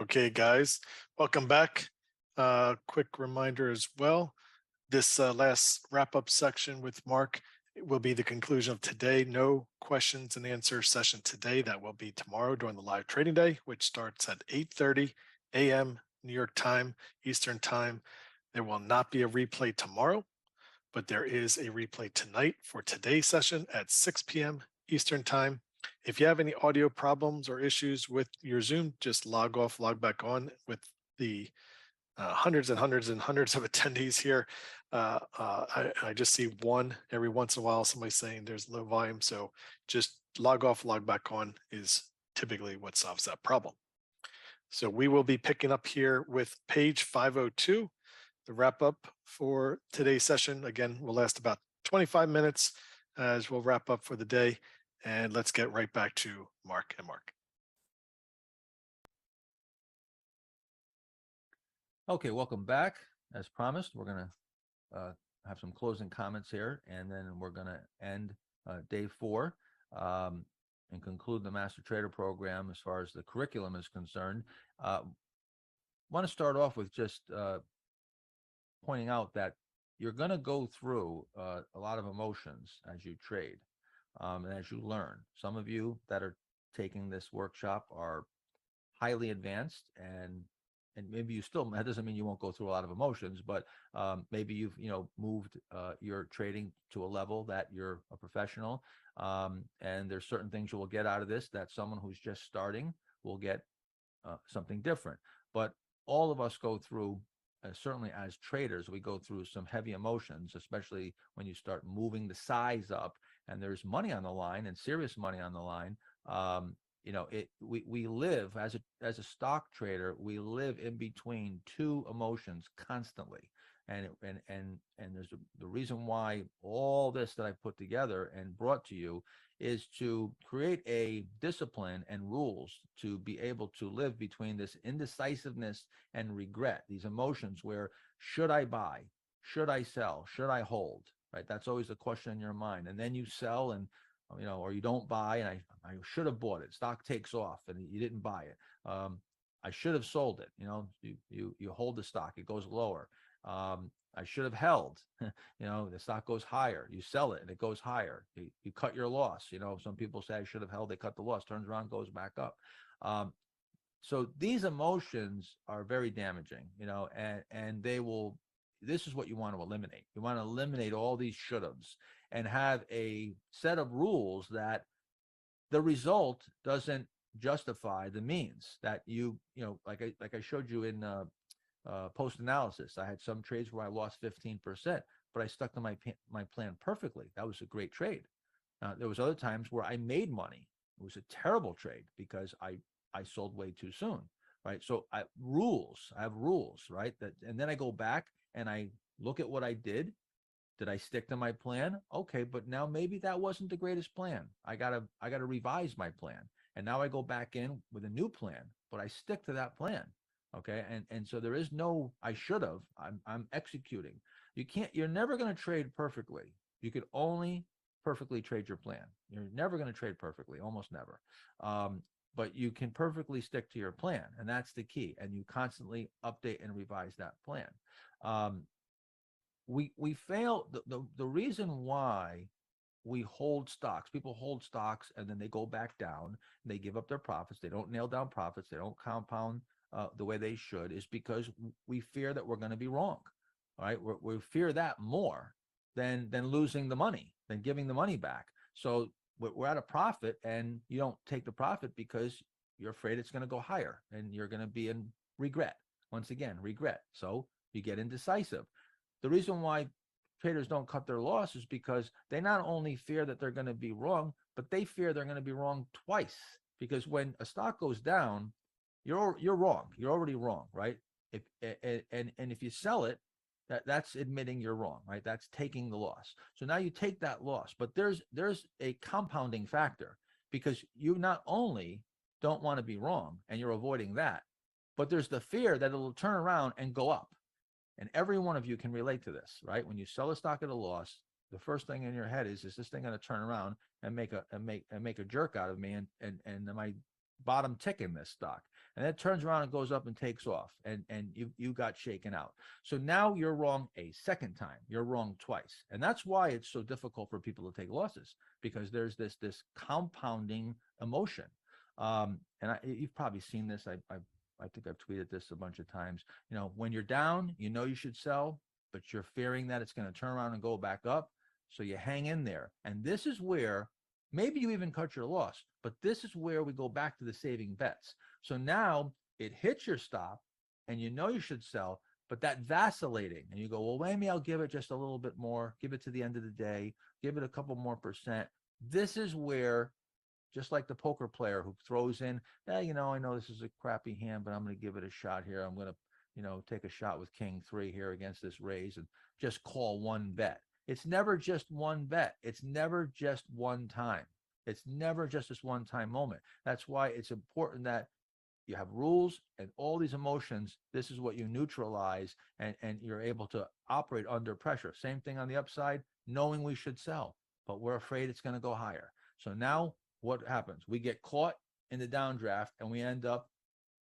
Okay, guys, welcome back. Quick reminder as well. This last wrap up section with Mark will be the conclusion of today. No questions and answer session today. That will be tomorrow during the live trading day, which starts at 8:30 a.m. New York time, Eastern time. There will not be a replay tomorrow, but there is a replay tonight for today's session at 6 p.m. Eastern time. If you have any audio problems or issues with your Zoom, just log off, log back on. With the hundreds and hundreds and hundreds of attendees here, I just see one every once in a while, somebody saying there's low volume. So just log off, log back on is typically what solves that problem. So we will be picking up here with page 502. The wrap up for today's session, again, will last about 25 minutes as we'll wrap up for the day. And let's get right back to Mark and Mark. Okay, welcome back. As promised, we're going to have some closing comments here, and then we're going to end day 4 and conclude the Master Trader program as far as the curriculum is concerned. Want to start off with just pointing out that you're going to go through a lot of emotions as you trade and as you learn. Some of you that are taking this workshop are highly advanced, and maybe you still, that doesn't mean you won't go through a lot of emotions, but maybe you've moved your trading to a level that you're a professional, and there's certain things you will get out of this that someone who's just starting will get something different. But all of us go through, certainly as traders, we go through some heavy emotions, especially when you start moving the size up and there's money on the line and serious money on the line. We live as a stock trader, we live in between two emotions constantly. And there's the reason why all this that I put together and brought to you is to create a discipline and rules to be able to live between this indecisiveness and regret, these emotions where should I buy, should I sell, should I hold, right? That's always the question in your mind. And then you sell and or you don't buy, and I should have bought it. Stock takes off and you didn't buy it. I should have sold it. You hold the stock, it goes lower. I should have held. The stock goes higher. You sell it and it goes higher. You cut your loss. Some people say I should have held. They cut the loss. Turns around, goes back up. So these emotions are very damaging. And they will. This is what you want to eliminate. You want to eliminate all these should-haves and have a set of rules that the result doesn't justify the means. That like I showed you in post analysis, I had some trades where I lost 15%, but I stuck to my plan perfectly. That was a great trade. There was other times where I made money. It was a terrible trade because I sold way too soon, right? So I have rules, right? And then I go back and I look at what I did. Did I stick to my plan? Okay, but now maybe that wasn't the greatest plan. I gotta revise my plan. And now I go back in with a new plan, but I stick to that plan. Okay. And so there is no I should have. I'm executing. You're never gonna trade perfectly. You could only perfectly trade your plan. You're never gonna trade perfectly, almost never. But you can perfectly stick to your plan, and that's the key. And you constantly update and revise that plan. We fail. The reason why we hold stocks, people hold stocks and then they go back down and they give up their profits. They don't nail down profits. They don't compound the way they should, is because we fear that we're going to be wrong. All right. We fear that more than losing the money, than giving the money back. So we're at a profit and you don't take the profit because you're afraid it's going to go higher and you're going to be in regret. Once again, regret. So you get indecisive. The reason why traders don't cut their loss is because they not only fear that they're going to be wrong, but they fear they're going to be wrong twice. Because when a stock goes down, you're wrong. You're already wrong, right? If you sell it, that's admitting you're wrong, right? That's taking the loss. So now you take that loss, but there's a compounding factor, because you not only don't want to be wrong and you're avoiding that, but there's the fear that it'll turn around and go up. And every one of you can relate to this, right? When you sell a stock at a loss, the first thing in your head is this thing going to turn around and make a jerk out of me and my bottom tick in this stock? and it turns around and goes up and takes off, and you got shaken out. So now you're wrong a second time. You're wrong twice, and that's why it's so difficult for people to take losses, because there's this compounding emotion. And you've probably seen this. I think I've tweeted this a bunch of times. You know, when you're down, you know you should sell, but you're fearing that it's going to turn around and go back up. So you hang in there. And this is where maybe you even cut your loss, but this is where we go back to the saving bets. So now it hits your stop and you know you should sell, but that vacillating, and you go, well, maybe I'll give it just a little bit more, give it to the end of the day, give it a couple more percent. This is where, just like the poker player who throws in, you know, I know this is a crappy hand, but I'm going to give it a shot here. I'm going to, you know, take a shot with king 3 here against this raise and just call one bet. It's never just one bet. It's never just one time. It's never just this one-time moment. That's why it's important that you have rules and all these emotions. This is what you neutralize, and you're able to operate under pressure. Same thing on the upside, knowing we should sell, but we're afraid it's going to go higher. So now what happens? We get caught in the downdraft and we end up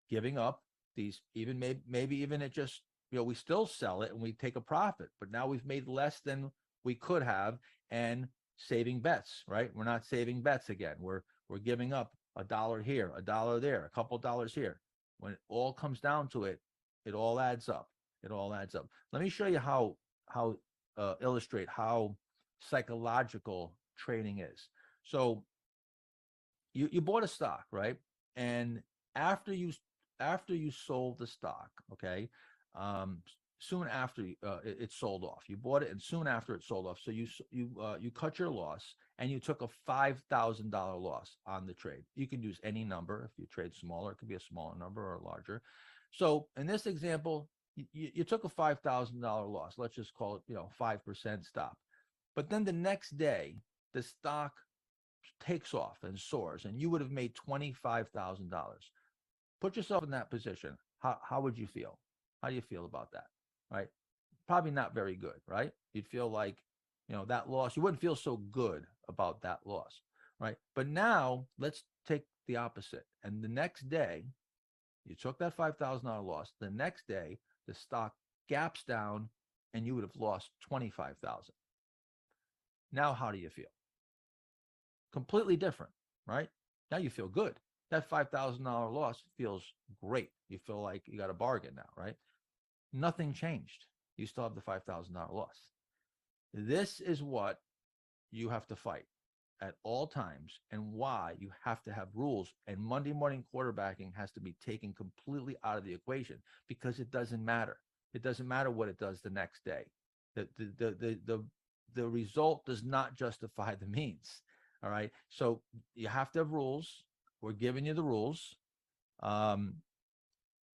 giving up these, even maybe even it just, you know, we still sell it and we take a profit, but now we've made less than we could have, and saving bets, right? We're not saving bets again. We're giving up $1 here, $1 there, a couple dollars here. When it all comes down to it, it all adds up. It all adds up. Let me show you how illustrate how psychological trading is. So you bought a stock, right? And after you sold the stock, okay, soon after it sold off, you bought it, and soon after it sold off, so you cut your loss and you took a $5,000 loss on the trade. You can use any number. If you trade smaller, it could be a smaller number or a larger. So in this example, you took a $5,000 loss. Let's just call it, you know, 5% stop. But then the next day, the stock takes off and soars, and you would have made $25,000. Put yourself in that position. How would you feel? How do you feel about that? Right? Probably not very good, right? You'd feel like, you know, that loss, you wouldn't feel so good about that loss, right? But now let's take the opposite. And the next day, you took that $5,000 loss. The next day, the stock gaps down and you would have lost $25,000. Now, how do you feel? Completely different, right? Now you feel good. That $5,000 loss feels great. You feel like you got a bargain now, right? Nothing changed. You still have the $5,000 loss. This is what you have to fight at all times, and why you have to have rules. And Monday morning quarterbacking has to be taken completely out of the equation, because it doesn't matter. It doesn't matter what it does the next day. The result does not justify the means. All right. So you have to have rules. We're giving you the rules.